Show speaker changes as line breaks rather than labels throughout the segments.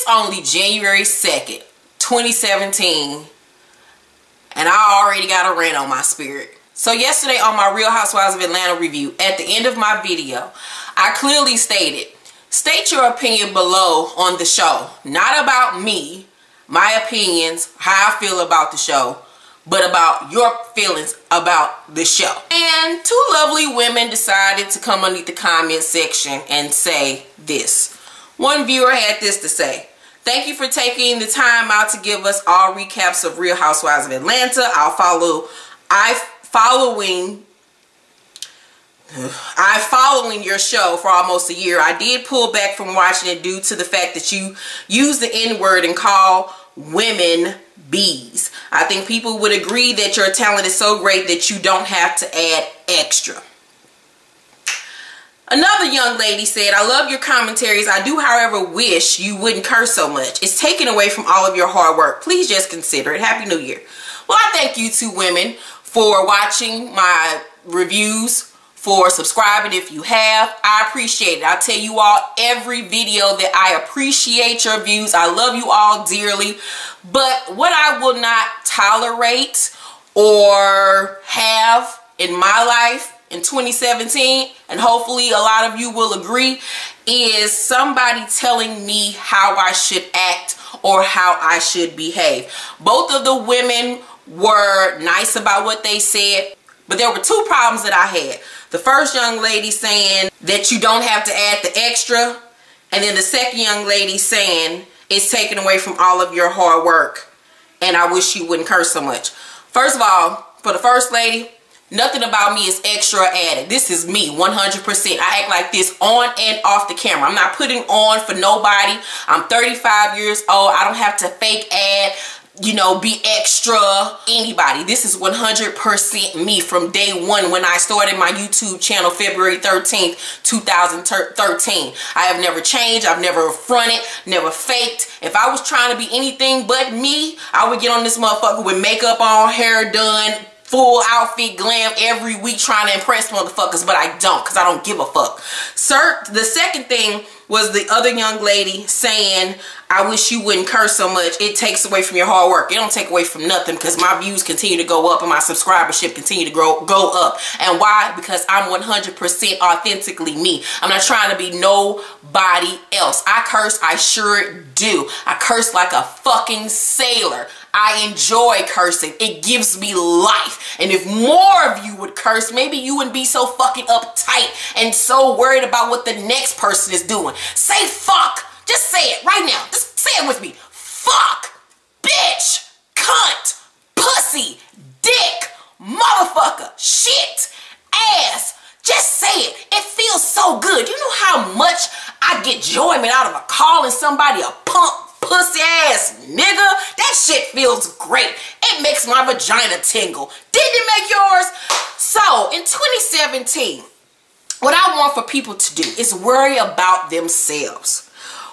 It's only January 2nd, 2017, and I already got a rant on my spirit. So yesterday on my Real Housewives of Atlanta review, at the end of my video, I clearly stated, state your opinion below on the show. Not about me, my opinions, how I feel about the show, but about your feelings about the show. And two lovely women decided to come underneath the comment section and say this. One viewer had this to say: thank you for taking the time out to give us all recaps of Real Housewives of Atlanta. I following your show for almost a year. I did pull back from watching it due to the fact that you use the N-word and call women bees. I think people would agree that your talent is so great that you don't have to add extra. Another young lady said, I love your commentaries. I do, however, wish you wouldn't curse so much. It's taken away from all of your hard work. Please just consider it. Happy New Year. Well, I thank you two women for watching my reviews, for subscribing if you have. I appreciate it. I tell you all every video that I appreciate your views. I love you all dearly. But what I will not tolerate or have in my life in 2017, and hopefully a lot of you will agree, is somebody telling me how I should act or how I should behave. Both of the women were nice about what they said, but there were two problems that I had. The first young lady saying that you don't have to add the extra, and then the second young lady saying it's taken away from all of your hard work and I wish you wouldn't curse so much. First of all, for the first lady, nothing about me is extra or added. This is me 100%. I act like this on and off the camera. I'm not putting on for nobody. I'm 35 years old. I don't have to fake add, you know, be extra anybody. This is 100% me from day one when I started my YouTube channel February 13th, 2013. I have never changed. I've never fronted, never faked. If I was trying to be anything but me, I would get on this motherfucker with makeup on, hair done, full outfit, glam every week trying to impress motherfuckers, but I don't, because I don't give a fuck. Sir, the second thing was the other young lady saying, I wish you wouldn't curse so much. It takes away from your hard work. It don't take away from nothing, because my views continue to go up and my subscribership continue to go up. And why? Because I'm 100% authentically me. I'm not trying to be nobody else. I curse, I sure do. I curse like a fucking sailor. I enjoy cursing. It gives me life. And if more of you would curse, maybe you wouldn't be so fucking uptight and so worried about what the next person is doing. Say fuck. Just say it right now. Just say it with me. Fuck. Bitch. Cunt. Pussy. Dick. Motherfucker. Shit. Ass. Just say it. It feels so good. You know how much I get enjoyment out of calling somebody a punk, pussy ass nigga? That shit feels great. It makes my vagina tingle. Didn't it make yours? So in 2017, what I want for people to do is worry about themselves.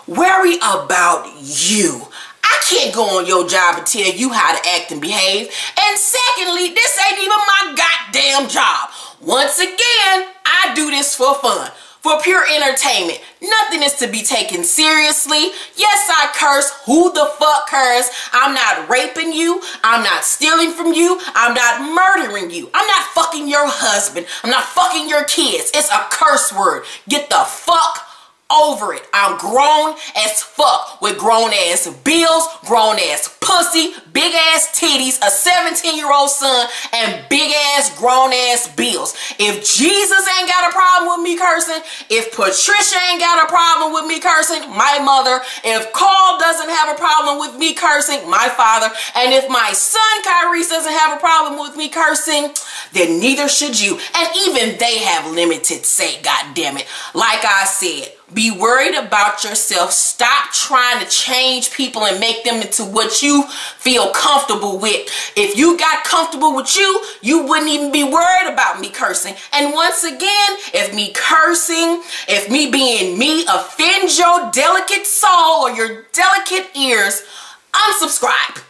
Worry about you. I can't go on your job and tell you how to act and behave. And secondly, this ain't even my goddamn job. Once again, I do this for fun. For pure entertainment. Nothing is to be taken seriously. Yes, I curse. Who the fuck curse? I'm not raping you. I'm not stealing from you. I'm not murdering you. I'm not fucking your husband. I'm not fucking your kids. It's a curse word. Get the fuck over it. I'm grown as fuck with grown ass bills, grown ass pussy, big ass titties, a 17-year-old son, and big ass grown ass bills. If Jesus ain't got a problem with me cursing, if Patricia ain't got a problem with me cursing, my mother, if Carl doesn't have a problem with me cursing, my father, and if my son Kyrie doesn't have a problem with me cursing, then neither should you. And even they have limited say, goddammit. Like I said, be worried about yourself. Stop trying to change people and make them into what you feel comfortable with. If you got comfortable with you, you wouldn't even be worried about me cursing. And once again, if me cursing, if me being me offends your delicate soul or your delicate ears, unsubscribe.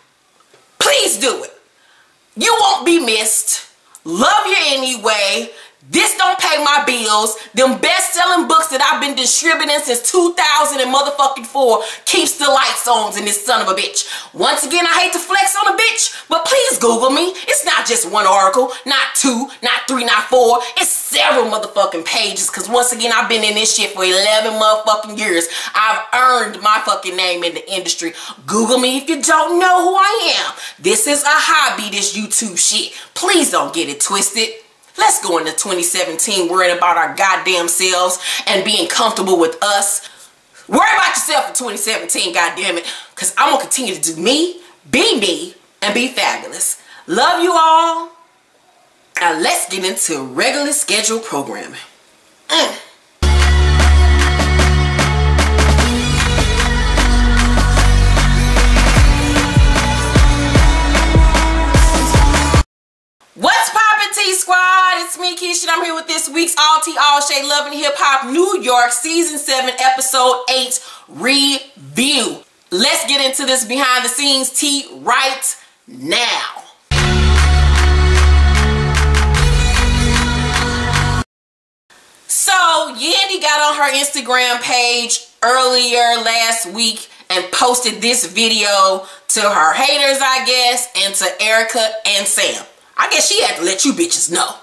Please do it. You won't be missed. Love you anyway. This don't pay my bills. Them best-selling books that I've been distributing since 2000 and motherfucking 4 keeps the lights on in this son of a bitch. Once again, I hate to flex on a bitch, but please Google me. It's not just one article, not 2, not 3, not 4. It's several motherfucking pages, because once again, I've been in this shit for 11 motherfucking years. I've earned my fucking name in the industry. Google me if you don't know who I am. This is a hobby, this YouTube shit. Please don't get it twisted. Let's go into 2017 worrying about our goddamn selves and being comfortable with us. Worry about yourself in 2017, goddammit. Because I'm going to continue to do me, and be fabulous. Love you all. Now let's get into regular scheduled programming. What's poppin', T-Squad? It's me, Keisha. I'm here with this week's All Tea, All Shade Love and Hip Hop New York Season 7 Episode 8 review. Let's get into this behind the scenes tea right now. So, Yandy got on her Instagram page earlier last week and posted this video to her haters, I guess, and to Erica and Sam. I guess she had to let you bitches know.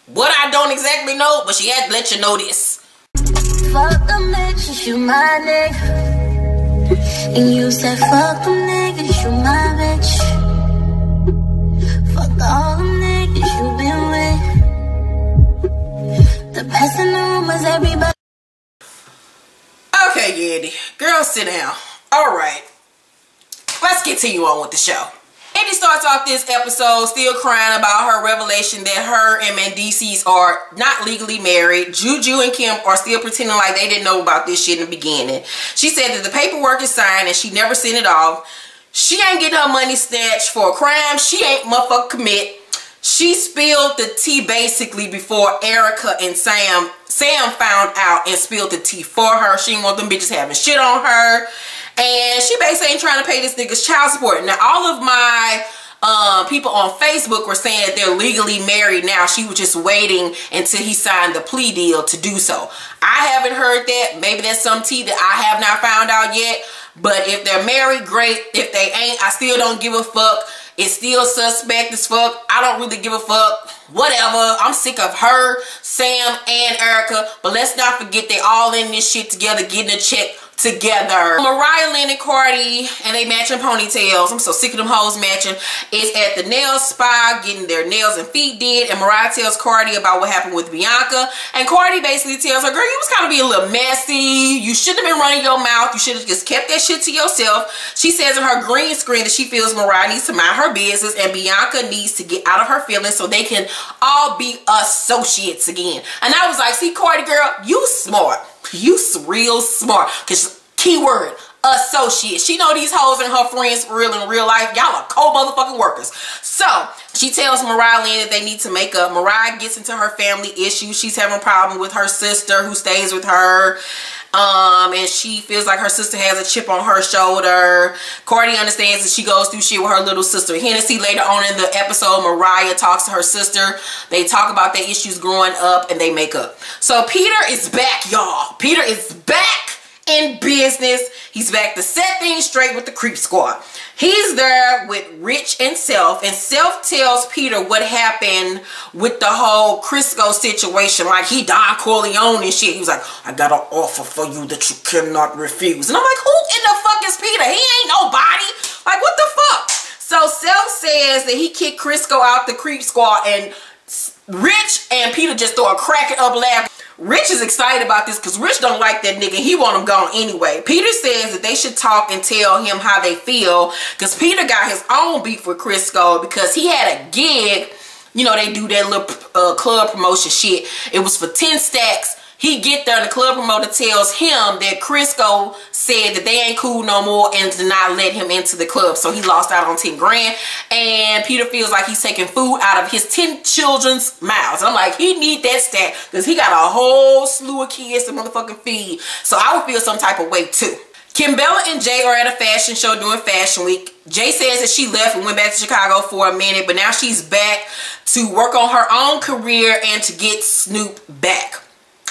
What I don't exactly know, but she had to let you know this.
Fuck them bitches, you my nigga. And you said fuck them niggas, you my bitch. Fuck all them niggas you been with. The best in the room is everybody.
Okay, Yandy. Girl, sit down. Alright. Let's continue on with the show. Yandy starts off this episode still crying about her revelation that her and Mendices are not legally married. Juju and Kim are still pretending like they didn't know about this shit in the beginning. She said that the paperwork is signed and she never sent it off. She ain't getting her money snatched for a crime she ain't motherfucker commit. She spilled the tea basically before Erica and Sam found out and spilled the tea for her. She didn't want them bitches having shit on her. And she basically ain't trying to pay this nigga's child support. Now, all of my people on Facebook were saying that they're legally married now. She was just waiting until he signed the plea deal to do so. I haven't heard that. Maybe that's some tea that I have not found out yet. But if they're married, great. If they ain't, I still don't give a fuck. It's still suspect as fuck. I don't really give a fuck. Whatever. I'm sick of her, Sam, and Erica. But let's not forget they all in this shit together, getting a check together. Mariah Lynn and Cardi, and they matching ponytails. I'm so sick of them hoes matching. Is at the nail spa getting their nails and feet did, and Mariah tells Cardi about what happened with Bianca, and Cardi basically tells her, girl, you was kind of being a little messy. You shouldn't have been running your mouth. You should have just kept that shit to yourself. She says in her green screen that she feels Mariah needs to mind her business and Bianca needs to get out of her feelings so they can all be associates again. And I was like, see, Cardi girl, you smart. You real smart. Because keyword, associate. She know these hoes and her friends for real in real life. Y'all are co-motherfucking workers. So she tells Mariah Lynn that they need to make up. Mariah gets into her family issues. She's having a problem with her sister who stays with her. And she feels like her sister has a chip on her shoulder. Cardi understands that she goes through shit with her little sister Hennessy. Later on in the episode, Mariah talks to her sister. They talk about their issues growing up and they make up. So Peter is back, y'all. Peter is back in business. He's back to set things straight with the Creep Squad. He's there with Rich and Self tells Peter what happened with the whole Cisco situation. Like he Don Corleone and shit. He was like, I got an offer for you that you cannot refuse. And I'm like, who in the fuck is Peter? He ain't nobody. Like, what the fuck? So Self says that he kicked Cisco out the Creep Squad, and Rich and Peter just throw a cracking up laugh. Rich is excited about this because Rich don't like that nigga. He want him gone anyway. Peter says that they should talk and tell him how they feel because Peter got his own beef with Cisco because he had a gig. You know, they do that little club promotion shit. It was for 10 stacks. He get there and the club promoter tells him that Cisco said that they ain't cool no more and to not let him into the club. So he lost out on 10 grand. And Peter feels like he's taking food out of his 10 children's mouths. I'm like, he need that stack because he got a whole slew of kids to motherfucking feed. So I would feel some type of way too. Kimbella and Jay are at a fashion show during Fashion Week. Jay says that she left and went back to Chicago for a minute, but now she's back to work on her own career and to get Snoop back.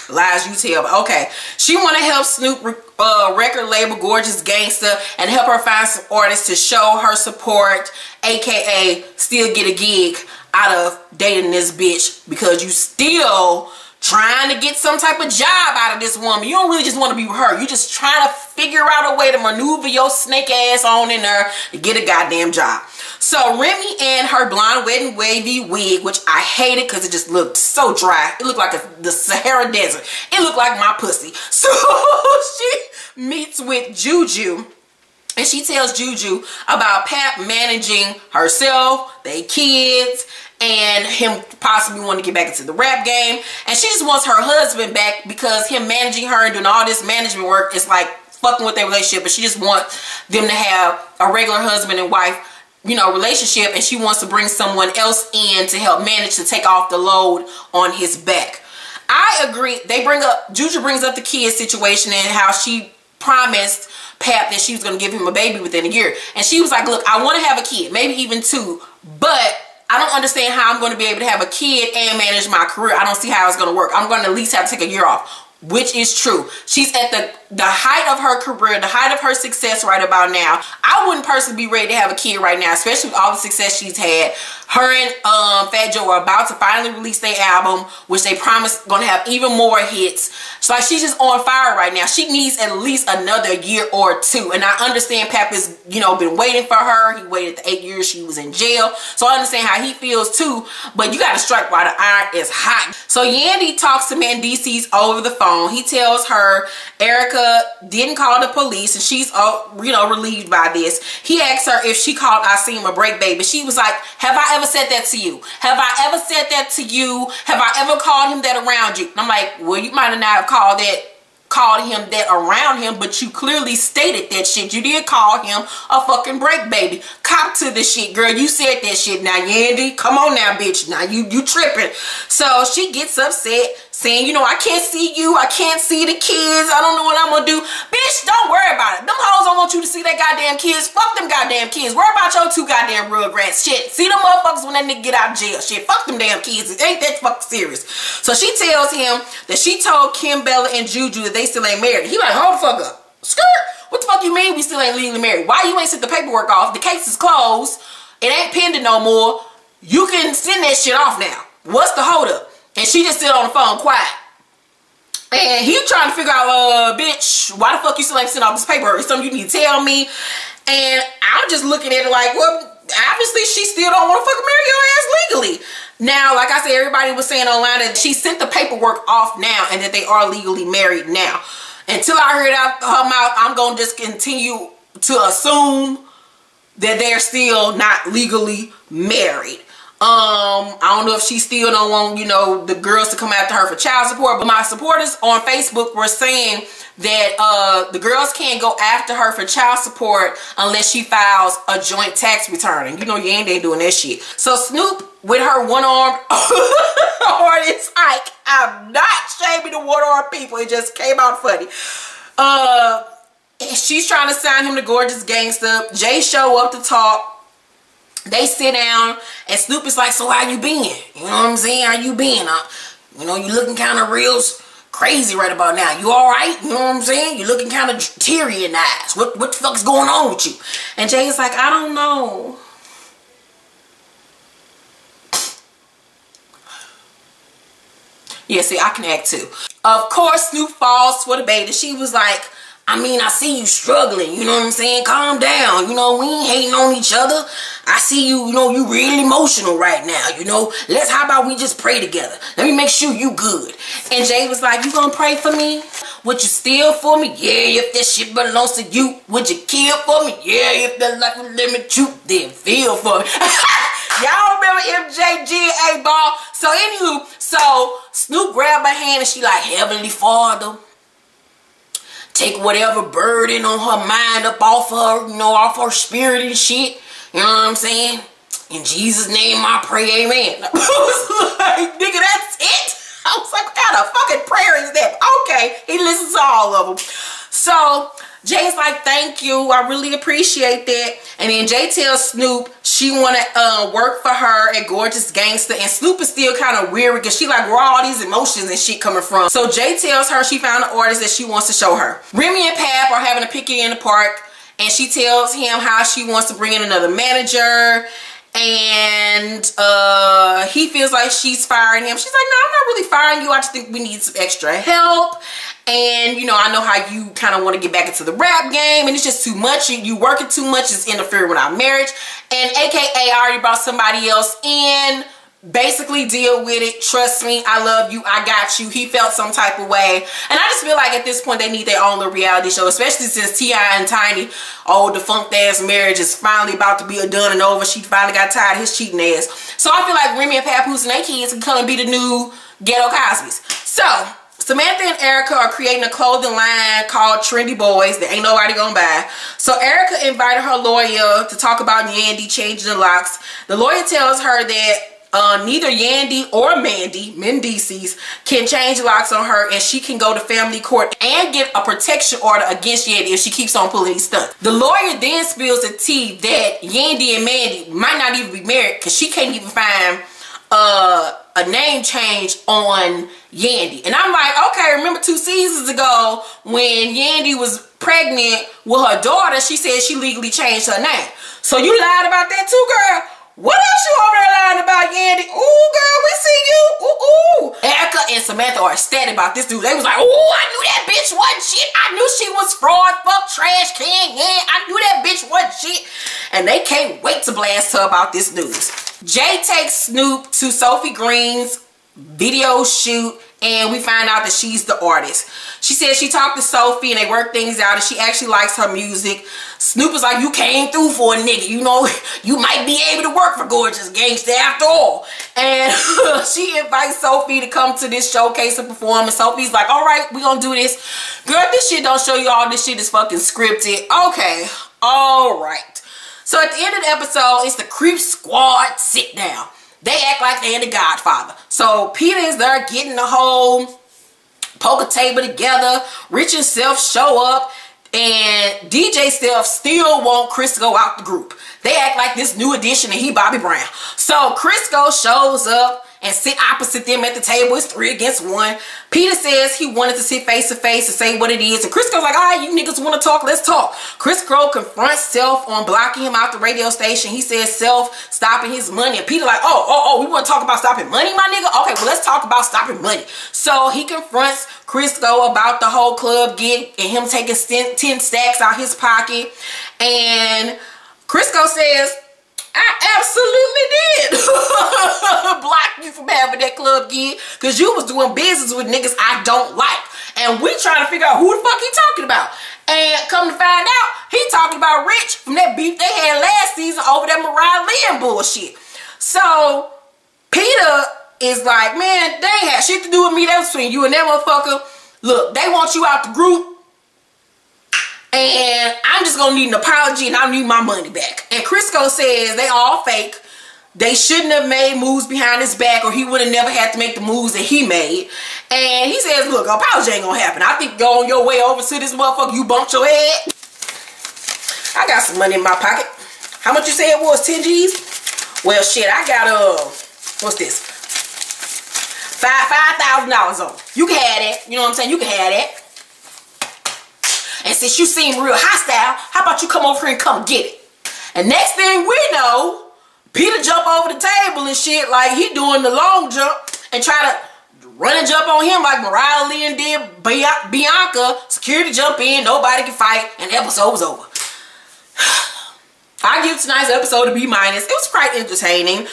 Lies you tell. Okay, she want to help Snoop record label Gorgeous Gangsta and help her find some artists to show her support, aka still get a gig out of dating this bitch, because you still trying to get some type of job out of this woman. You don't really just want to be with her. You just trying to figure out a way to maneuver your snake ass on in there to get a goddamn job. So Remy and her blonde wedding wavy wig, which I hated because it just looked so dry. It looked like the Sahara Desert. It looked like my pussy. So she meets with Juju. And she tells Juju about Pap managing herself, they kids, and him possibly wanting to get back into the rap game. And she just wants her husband back because him managing her and doing all this management work is like fucking with their relationship. But she just wants them to have a regular husband and wife, you know, relationship. And she wants to bring someone else in to help manage to take off the load on his back. I agree. Juju brings up the kid situation and how she promised Pap that she was going to give him a baby within a year. And she was like, look, I want to have a kid, maybe even 2, but I don't understand how I'm going to be able to have a kid and manage my career. I don't see how it's going to work. I'm going to at least have to take a year off. Which is true. She's at the height of her career, the height of her success right about now. I wouldn't personally be ready to have a kid right now, especially with all the success she's had. Her and Fat Joe are about to finally release their album, which they promise going to have even more hits. So like, she's just on fire right now. She needs at least another year or 2. And I understand Pap has, you know, been waiting for her. He waited the 8 years she was in jail. So I understand how he feels too. But you got to strike while the iron is hot. So Yandy talks to Mendices over the phone. He tells her Erica didn't call the police and she's, you know, relieved by this. He asked her if she called Asim a break baby. She was like, have I ever said that to you? Have I ever said that to you? Have I ever called him that around you? And I'm like, well, you might have not have called him that around him, but you clearly stated that shit. You did call him a fucking break baby. Cop to the shit, girl. You said that shit. Now, Yandy, come on now, bitch. Now, you tripping. So she gets upset, saying, you know, I can't see you. I can't see the kids. I don't know what I'm gonna do. Bitch, don't worry about it. Them hoes don't want you to see that goddamn kids. Fuck them goddamn kids. Worry about your 2 goddamn rugrats. Shit. See them motherfuckers when that nigga get out of jail. Shit. Fuck them damn kids. It ain't that fucking serious. So she tells him that she told Kim, Bella, and Juju that they still ain't married. He like, hold the fuck up. Skirt. What the fuck you mean we still ain't legally married? Why you ain't sent the paperwork off? The case is closed. It ain't pending no more. You can send that shit off now. What's the hold up? And she just sit on the phone quiet. And he trying to figure out, bitch, why the fuck you still ain't send off this paperwork? It's something you need to tell me. And I'm just looking at it like, well, obviously she still don't want to fucking marry your ass legally. Now, like I said, everybody was saying online that she sent the paperwork off now and that they are legally married now. Until I heard out her mouth, I'm going to just continue to assume that they're still not legally married. I don't know if she still don't want, you know, the girls to come after her for child support, but my supporters on Facebook were saying that the girls can't go after her for child support unless she files a joint tax return. And you know you ain't doing that shit. So Snoop with her one-armed artist Ike, I'm not shaming the one-armed people, it just came out funny. She's trying to sign him to Gorgeous Gangsta. Jay show up to talk. They sit down and Snoop is like, so how you been? You know what I'm saying? How you been? You know, you looking kind of real crazy right about now. You all right? You know what I'm saying? You looking kind of teary in the eyes. What the fuck is going on with you? And Jay's like, I don't know. Yeah, see, I can act too. Of course, Snoop falls for the bait. She was like, I mean, I see you struggling, you know what I'm saying? Calm down, you know, we ain't hating on each other. I see you, you know, you really emotional right now, you know. How about we just pray together? Let me make sure you good. And Jay was like, you gonna pray for me? Would you steal for me? Yeah, if that shit belongs to you. Would you kill for me? Yeah, if that life would limit you, then feel for me. Y'all remember MJG 8-Ball? So anywho, so Snoop grabbed her hand and she like, Heavenly Father, take whatever burden on her mind up off her, you know, off her spirit and shit. You know what I'm saying? In Jesus' name I pray, amen. I was like, nigga, that's it? I was like, what kind of fucking prayer is that? Okay, he listens to all of them. So Jay's like, thank you, I really appreciate that. And then Jay tells Snoop she want to work for her at Gorgeous Gangster, and Snoop is still kind of weird because she like, where all these emotions and shit coming from? So Jay tells her she found an artist that she wants to show her. Remy and Pap are having a picnic in the park, and she tells him how she wants to bring in another manager, and he feels like she's firing him. She's like, no, I'm not really firing you, I just think we need some extra help. And you know, I know how you kind of want to get back into the rap game, and it's just too much. You working too much, it's interfering with our marriage. And AKA, I already brought somebody else in. Basically, deal with it. Trust me, I love you, I got you. He felt some type of way, and I just feel like at this point they need their own little reality show, especially since T.I. and Tiny, oh, defunct ass marriage is finally about to be done and over. She finally got tired of his cheating ass. So I feel like Remy and Papoose and their kids can come and be the new Ghetto Cosby's. So Samantha and Erica are creating a clothing line called Trendy Boys that ain't nobody gonna buy. So Erica invited her lawyer to talk about Yandy changing the locks. The lawyer tells her that neither Yandy or Mandy, Mendices, can change the locks on her, and she can go to family court and get a protection order against Yandy if she keeps on pulling these stunts. The lawyer then spills the tea that Yandy and Mandy might not even be married because she can't even find a name change on Yandy. And I'm like, okay, remember 2 seasons ago when Yandy was pregnant with her daughter, she said she legally changed her name. So you lied about that too, girl? What else you over there lying about, Yandy? Ooh, girl, we see you. Ooh, ooh. Erica and Samantha are ecstatic about this dude. They was like, ooh, I knew that bitch wasn't shit. I knew she was fraud, fuck, trash can. Yeah, I knew that bitch wasn't shit. And they can't wait to blast her about this news. Jay takes Snoop to Sophie Green's video shoot, and we find out that she's the artist. She says she talked to Sophie and they work things out, and she actually likes her music. Snoop is like, you came through for a nigga, you know, you might be able to work for Gorgeous Gangster after all. And she invites Sophie to come to this showcase and perform, and Sophie's like, all right, we gonna do this. Girl, this shit don't show you all this shit is fucking scripted. Okay, all right. So at the end of the episode, it's the Creep Squad sit down. They act like they're the Godfather. So Peter is there getting the whole poker table together. Rich and Self show up, and DJ Self still want Crisco out the group. They act like this new addition and he Bobby Brown. So Crisco shows up and sit opposite them at the table. It's 3 against 1. Peter says he wanted to sit face to face and say what it is, and Crisco's like, all right, you niggas want to talk, let's talk. Crisco confronts Self on blocking him out the radio station. He says Self stopping his money, and Peter like, oh, we want to talk about stopping money, my nigga? Okay, well, let's talk about stopping money. So he confronts Crisco about the whole club gig and him taking 10 stacks out his pocket, and Crisco says, I absolutely did block you from having that club gig because you was doing business with niggas I don't like. And we trying to figure out who the fuck he talking about. And come to find out, he talking about Rich from that beef they had last season over that Mariah Lynn bullshit. So Peter is like, man, they ain't had shit to do with me. That was between you and that motherfucker. Look, they want you out the group, and I'm just gonna need an apology and I need my money back. And Crisco says they all fake. They shouldn't have made moves behind his back, or he would have never had to make the moves that he made. And he says, look, apology ain't gonna happen. I think go on your way over to this motherfucker, you bumped your head. I got some money in my pocket. How much you say it was? 10 G's? Well, shit, I got, what's this? $5,000 on it. You can have that. You know what I'm saying? You can have that. And since you seem real hostile, how about you come over here and come get it? And next thing we know, Peter jump over the table and shit like he doing the long jump and try to run and jump on him like Mariah Lynn did Bianca. Security jump in, nobody can fight, and the episode was over. I give tonight's episode a B-. It was quite entertaining.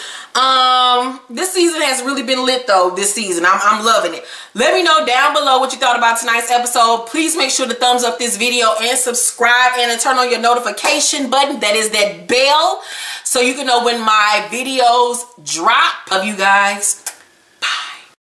This season has really been lit though. This season, I'm loving it. Let me know down below what you thought about tonight's episode. Please make sure to thumbs up this video and subscribe, and then turn on your notification button. That is that bell, so you can know when my videos drop. Love you guys.